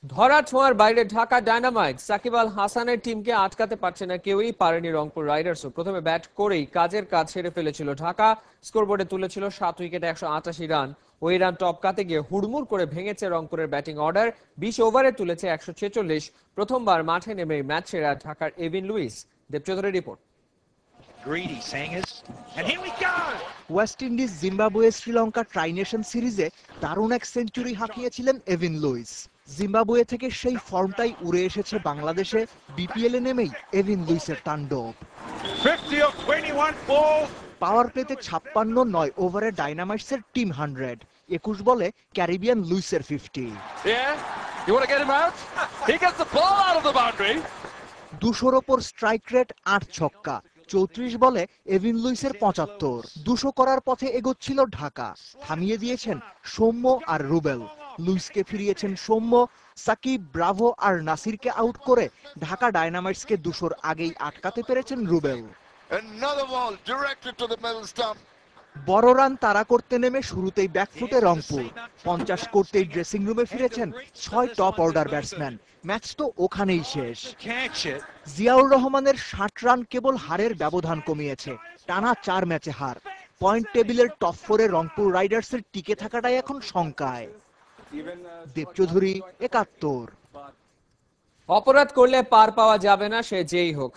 ধরা ছোঁয়ার বাইরে ঢাকা ডায়নামাইট সাকিব আল হাসানের টিমকে আটকাতে পারছে না কেউই, পারেনি রংপুর রাইডার্সও। প্রথমে ব্যাট করেই কাজের কাজ সেরে ফেলেছিল ঢাকা, স্কোরবোর্ডে তুলেছিল 7 উইকেটে 188 রান। ওই রান টপকাতে গিয়ে হুড়মুড় করে ভেঙেছে রংপুরের ব্যাটিং অর্ডার। 20 ওভারে তুলেছে 146। প্রথমবার মাঠে নেমে ম্যাচ সেরা ঢাকার এভিন লুইস। দেবচৌধুরীর report. West Indies, Zimbabwe, Sri Lanka trination সিরিজে দারুণ এক সেঞ্চুরি হাঁকিয়েছিলেন এভিন লুইস। জিম্বাবুয়ে থেকে সেই ফর্মটাই উড়ে এসেছে বাংলাদেশে। বিপিএল এ নেমেই এভিন লুইসের তাণ্ডব। পাওয়ার প্লেতে 56, 9 ওভারে ডাইনামাইটসের টিম 100, 21 বলে ক্যারিবিয়ান লুইসের 50। 200-র ওপর স্ট্রাইক রেট, 8 ছক্কা, 34 বলে এভিন লুইসের 75। 200 করার পথে এগোচ্ছিল ঢাকা, থামিয়ে দিয়েছেন সৌম্য আর রুবেল। লুইসকে ফিরিয়েছেন সৌম্য। সাকিব, ব্রাভো আর নাসিরকে আউট করে ঢাকা ডায়নামাইটসকে 200-র আগেই আটকাতে পেরেছেন রুবেল। বড় রান তাড়া করতে নেমে শুরুতেই ব্যাকফুটে রংপুর। 50 করতেই ড্রেসিং রুমে ফিরেছেন 6 টপ অর্ডার ব্যাটসম্যান। ম্যাচ তো ওখানেই শেষ। জিয়াউর রহমানের 60 রান কেবল হারের ব্যবধান কমিয়েছে। টানা 4 ম্যাচে হার। পয়েন্ট টেবিলের টপ 4-এ রংপুর রাইডার্সের টিকে থাকাটাই এখন শঙ্কায়। দেবচৌধুরী, 71। অপরাধ করলে পার পাওয়া যাবে না, সে যেই হোক।